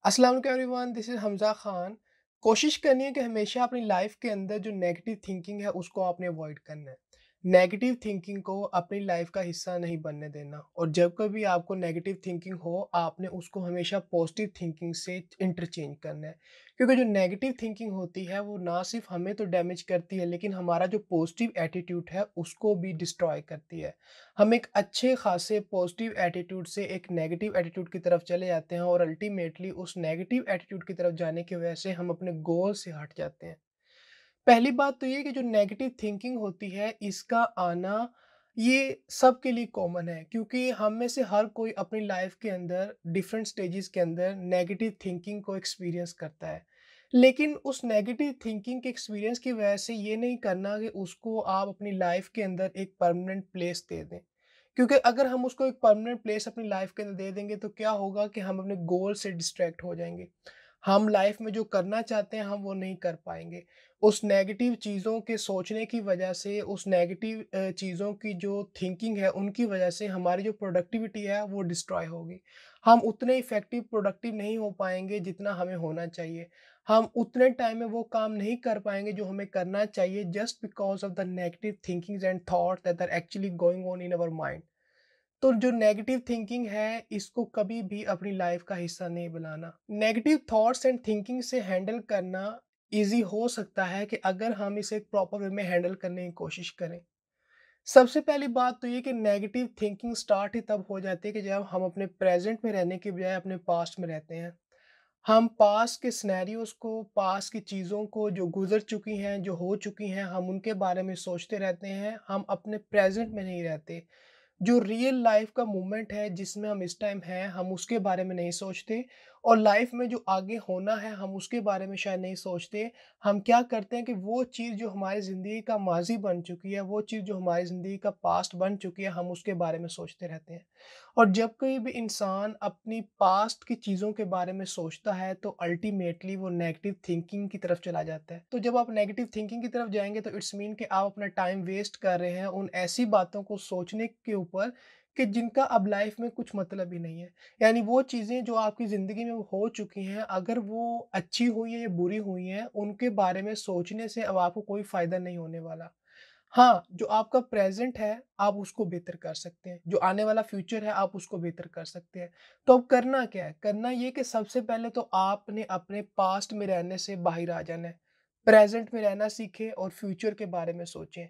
अस्सलाम वालेकुम everyone, this is Hamza Khan. कोशिश करनी है कि हमेशा अपनी लाइफ़ के अंदर जो नेगेटिव थिंकिंग है उसको आपने अवॉइड करना है। नेगेटिव थिंकिंग को अपनी लाइफ़ का हिस्सा नहीं बनने देना और जब कभी आपको नेगेटिव थिंकिंग हो, आपने उसको हमेशा पॉजिटिव थिंकिंग से इंटरचेंज करना है। क्योंकि जो नेगेटिव थिंकिंग होती है वो ना सिर्फ़ हमें तो डैमेज करती है लेकिन हमारा जो पॉजिटिव एटीट्यूड है उसको भी डिस्ट्रॉय करती है। हम एक अच्छे खासे पॉजिटिव एटीट्यूड से एक नेगेटिव एटीट्यूड की तरफ चले जाते हैं और अल्टीमेटली उस नेगेटिव एटीट्यूड की तरफ जाने की वजह से हम अपने गोल से हट जाते हैं। पहली बात तो ये कि जो नेगेटिव थिंकिंग होती है इसका आना ये सबके लिए कॉमन है क्योंकि हम में से हर कोई अपनी लाइफ के अंदर डिफरेंट स्टेजेस के अंदर नेगेटिव थिंकिंग को एक्सपीरियंस करता है। लेकिन उस नेगेटिव थिंकिंग के एक्सपीरियंस की वजह से ये नहीं करना कि उसको आप अपनी लाइफ के अंदर एक परमानेंट प्लेस दे दें। क्योंकि अगर हम उसको एक परमानेंट प्लेस अपनी लाइफ के अंदर दे देंगे तो क्या होगा कि हम अपने गोल से डिस्ट्रैक्ट हो जाएँगे। हम लाइफ में जो करना चाहते हैं हम वो नहीं कर पाएँगे। उस नेगेटिव चीज़ों के सोचने की वजह से उस नेगेटिव चीज़ों की जो थिंकिंग है उनकी वजह से हमारी जो प्रोडक्टिविटी है वो डिस्ट्रॉय होगी। हम उतने इफ़ेक्टिव प्रोडक्टिव नहीं हो पाएँगे जितना हमें होना चाहिए। हम उतने टाइम में वो काम नहीं कर पाएँगे जो हमें करना चाहिए just because of the negative thinkings and thoughts that are actually going on in our mind. तो जो नेगेटिव थिंकिंग है, इसको कभी भी अपनी लाइफ का हिस्सा नहीं बनाना। नेगेटिव थॉट्स एंड थिंकिंग से हैंडल करना ईज़ी हो सकता है कि अगर हम इसे एक प्रॉपर वे में हैंडल करने की कोशिश करें। सबसे पहली बात तो ये कि नेगेटिव थिंकिंग स्टार्ट ही तब हो जाती है कि जब हम अपने प्रेज़ेंट में रहने के बजाय अपने पास्ट में रहते हैं। हम पास्ट के सिनेरियोज़ को, पास्ट की चीज़ों को जो गुज़र चुकी हैं, जो हो चुकी हैं, हम उनके बारे में सोचते रहते हैं, हम अपने प्रेज़ेंट में नहीं रहते। जो रियल लाइफ का मोमेंट है जिसमें हम इस टाइम हैं, हम उसके बारे में नहीं सोचते और लाइफ में जो आगे होना है हम उसके बारे में शायद नहीं सोचते। हम क्या करते हैं कि वो चीज़ जो हमारी ज़िंदगी का माज़ी बन चुकी है, वो चीज़ जो हमारी ज़िंदगी का पास्ट बन चुकी है, हम उसके बारे में सोचते रहते हैं। और जब कोई भी इंसान अपनी पास्ट की चीज़ों के बारे में सोचता है तो अल्टीमेटली वो नेगेटिव थिंकिंग की तरफ चला जाता है। तो जब आप नेगेटिव थिंकिंग की तरफ जाएँगे तो इट्स मीन कि आप अपना टाइम वेस्ट कर रहे हैं उन ऐसी बातों को सोचने के ऊपर कि जिनका अब लाइफ में कुछ मतलब ही नहीं है। यानी वो चीज़ें जो आपकी ज़िंदगी में हो चुकी हैं, अगर वो अच्छी हुई है या बुरी हुई हैं, उनके बारे में सोचने से अब आपको कोई फ़ायदा नहीं होने वाला। हाँ, जो आपका प्रेज़ेंट है, आप उसको बेहतर कर सकते हैं। जो आने वाला फ्यूचर है, आप उसको बेहतर कर सकते हैं। तो अब करना क्या है? करना ये कि सबसे पहले तो आपने अपने पास्ट में रहने से बाहर आ जाना है। प्रेज़ेंट में रहना सीखें और फ्यूचर के बारे में सोचें।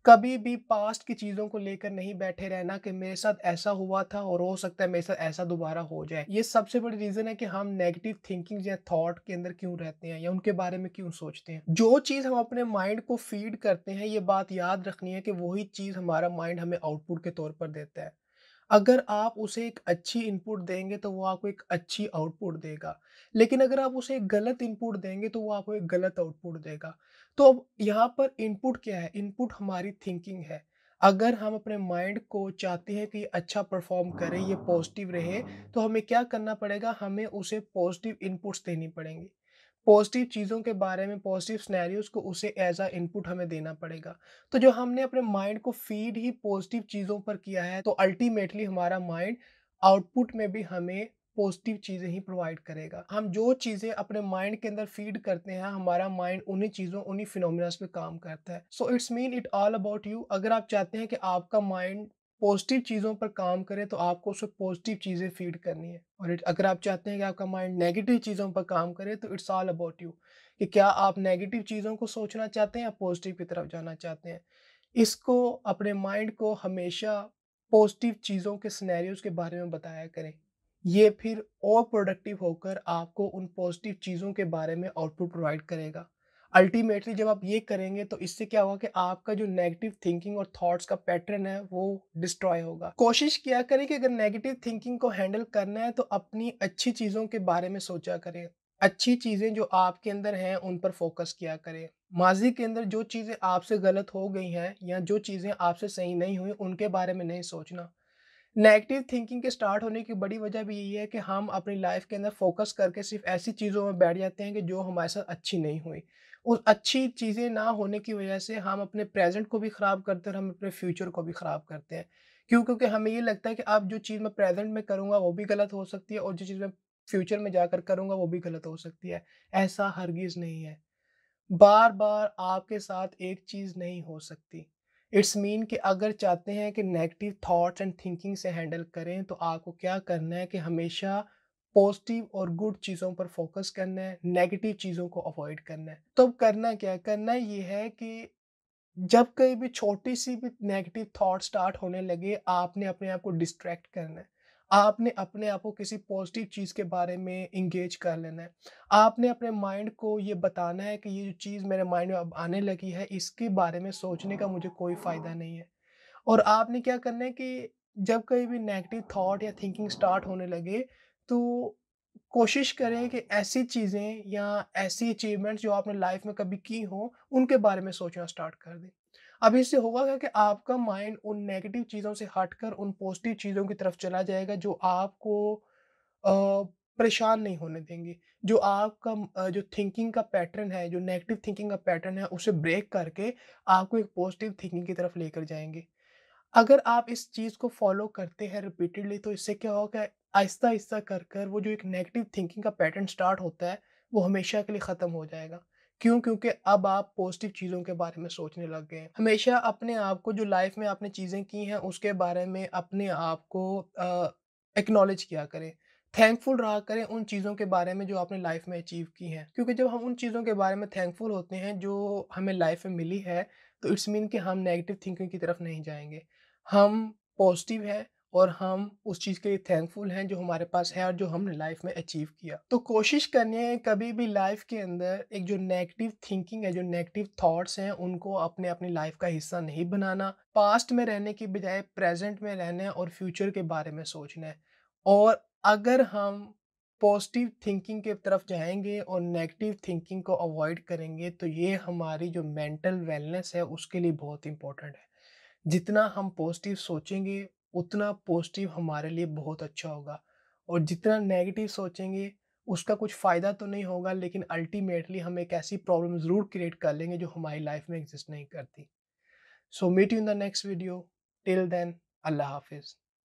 कभी भी पास्ट की चीज़ों को लेकर नहीं बैठे रहना कि मेरे साथ ऐसा हुआ था और हो सकता है मेरे साथ ऐसा दोबारा हो जाए। ये सबसे बड़ी रीज़न है कि हम नेगेटिव थिंकिंग या थॉट के अंदर क्यों रहते हैं या उनके बारे में क्यों सोचते हैं। जो चीज़ हम अपने माइंड को फ़ीड करते हैं, ये बात याद रखनी है कि वही चीज़ हमारा माइंड हमें आउटपुट के तौर पर देता है। अगर आप उसे एक अच्छी इनपुट देंगे तो वो आपको एक अच्छी आउटपुट देगा। लेकिन अगर आप उसे एक गलत इनपुट देंगे तो वो आपको एक गलत आउटपुट देगा। तो अब यहाँ पर इनपुट क्या है? इनपुट हमारी थिंकिंग है। अगर हम अपने माइंड को चाहते हैं कि ये अच्छा परफ़ॉर्म करे, ये पॉज़िटिव रहे, तो हमें क्या करना पड़ेगा? हमें उसे पॉज़िटिव इनपुट्स देनी पड़ेंगी। पॉज़िटिव चीज़ों के बारे में, पॉज़िटिव सिनेरियोज़ को उसे एज़ अ इनपुट हमें देना पड़ेगा। तो जो हमने अपने माइंड को फ़ीड ही पॉज़िटिव चीज़ों पर किया है, तो अल्टीमेटली हमारा माइंड आउटपुट में भी हमें पॉज़िटिव चीज़ें ही प्रोवाइड करेगा। हम जो चीज़ें अपने माइंड के अंदर फ़ीड करते हैं, हमारा माइंड उन्हीं चीज़ों, उन्हीं फिनोमिनाज़ पे काम करता है। So it's mean it all about you. अगर आप चाहते हैं कि आपका माइंड पॉज़िटिव चीज़ों पर काम करे, तो आपको उसे पॉज़िटिव चीज़ें फ़ीड करनी है और अगर आप चाहते हैं कि आपका माइंड नेगेटिव चीज़ों पर काम करे, तो इट्स ऑल अबाउट यू कि क्या आप नेगेटिव चीज़ों को सोचना चाहते हैं या पॉज़िटिव की तरफ जाना चाहते हैं। इसको अपने माइंड को हमेशा पॉजिटिव चीज़ों के सिनेरियोज़ के बारे में बताया करें। ये फिर और प्रोडक्टिव होकर आपको उन पॉजिटिव चीज़ों के बारे में आउटपुट प्रोवाइड करेगा। अल्टीमेटली जब आप ये करेंगे तो इससे क्या होगा कि आपका जो नेगेटिव थिंकिंग और थॉट्स का पैटर्न है वो डिस्ट्रॉय होगा। कोशिश किया करें कि अगर नेगेटिव थिंकिंग को हैंडल करना है तो अपनी अच्छी चीज़ों के बारे में सोचा करें। अच्छी चीज़ें जो आपके अंदर हैं उन पर फ़ोकस किया करें। माज़ी के अंदर जो चीज़ें आपसे गलत हो गई हैं या जो चीज़ें आपसे सही नहीं हुई उनके बारे में नहीं सोचना। नेगेटिव थिंकिंग के स्टार्ट होने की बड़ी वजह भी यही है कि हम अपनी लाइफ के अंदर फोकस करके सिर्फ ऐसी चीज़ों में बैठ जाते हैं कि जो हमारे साथ अच्छी नहीं हुई। उस अच्छी चीज़ें ना होने की वजह से हम अपने प्रेज़ेंट को भी ख़राब करते हैं और हम अपने फ्यूचर को भी ख़राब करते हैं। क्यों? क्योंकि हमें ये लगता है कि अब जो चीज़ मैं प्रेज़ेंट में करूँगा वो भी गलत हो सकती है और जो चीज़ मैं फ्यूचर में जाकर करूँगा वो भी गलत हो सकती है। ऐसा हरगिज़ नहीं है। बार-बार आपके साथ एक चीज़ नहीं हो सकती। इट्स मीन कि अगर चाहते हैं कि नेगेटिव थॉट्स एंड थिंकिंग से हैंडल करें, तो आपको क्या करना है कि हमेशा पॉजिटिव और गुड चीज़ों पर फ़ोकस करना है, नेगेटिव चीज़ों को अवॉइड करना है। तो अब करना क्या है? करना ये है कि जब कहीं भी छोटी-सी भी नेगेटिव थॉट स्टार्ट होने लगे, आपने अपने आप को डिस्ट्रैक्ट करना है। आपने अपने आप को किसी पॉज़िटिव चीज़ के बारे में एंगेज कर लेना है। आपने अपने माइंड को ये बताना है कि ये जो चीज़ मेरे माइंड में अब आने लगी है, इसके बारे में सोचने का मुझे कोई फ़ायदा नहीं है। और आपने क्या करना है कि जब कहीं भी नेगेटिव थॉट या थिंकिंग स्टार्ट होने लगे, तो कोशिश करें कि ऐसी चीज़ें या ऐसी अचीवमेंट्स जो आपने लाइफ में कभी की हो, उनके बारे में सोचना स्टार्ट कर दें। अब इससे होगा क्या कि आपका माइंड उन नेगेटिव चीज़ों से हटकर उन पॉजिटिव चीज़ों की तरफ चला जाएगा जो आपको अ, परेशान नहीं होने देंगे। जो आपका जो थिंकिंग का पैटर्न है, जो नेगेटिव थिंकिंग का पैटर्न है, उसे ब्रेक करके आपको एक पॉजिटिव थिंकिंग की तरफ लेकर जाएँगे। अगर आप इस चीज़ को फ़ॉलो करते हैं रिपीटेडली तो इससे क्या होगा आहिस्ता-आहिस्ता कर वो जो एक नेगेटिव थिंकिंग का पैटर्न स्टार्ट होता है, वो हमेशा के लिए ख़त्म हो जाएगा। क्यों? क्योंकि अब आप पॉज़िटिव चीज़ों के बारे में सोचने लग गए हैं। हमेशा अपने आप को जो लाइफ़ में आपने चीज़ें की हैं उसके बारे में अपने आप को एक्नॉलेज किया करें। थैंकफुल रहा करें उन चीज़ों के बारे में जो आपने लाइफ़ में अचीव की हैं। क्योंकि जब हम उन चीज़ों के बारे में थैंकफुल होते हैं जो हमें लाइफ़ में मिली है, तो इट्स मीन कि हम नेगेटिव थिंकिंग की तरफ नहीं जाएँगे। हम पॉजिटिव हैं और हम उस चीज़ के लिए थैंकफुल हैं जो हमारे पास है और जो हमने लाइफ में अचीव किया। तो कोशिश करनी है कभी भी लाइफ के अंदर एक जो नेगेटिव थिंकिंग है, जो नेगेटिव थॉट्स हैं, उनको अपने अपनी लाइफ का हिस्सा नहीं बनाना। पास्ट में रहने की बजाय प्रेज़ेंट में रहना है और फ्यूचर के बारे में सोचना है। और अगर हम पॉजिटिव थिंकिंग की तरफ जाएँगे और नेगेटिव थिंकिंग को अवॉइड करेंगे, तो ये हमारी जो मेंटल वेलनेस है, उसके लिए बहुत इम्पोर्टेंट है। जितना हम पॉजिटिव सोचेंगे, उतना पॉजिटिव हमारे लिए बहुत अच्छा होगा और जितना नेगेटिव सोचेंगे, उसका कुछ फ़ायदा तो नहीं होगा लेकिन अल्टीमेटली हम एक ऐसी प्रॉब्लम ज़रूर क्रिएट कर लेंगे जो हमारी लाइफ़ में एक्ज़िस्ट नहीं करती। So meet you in the next video, till then अल्लाह हाफ़िज़।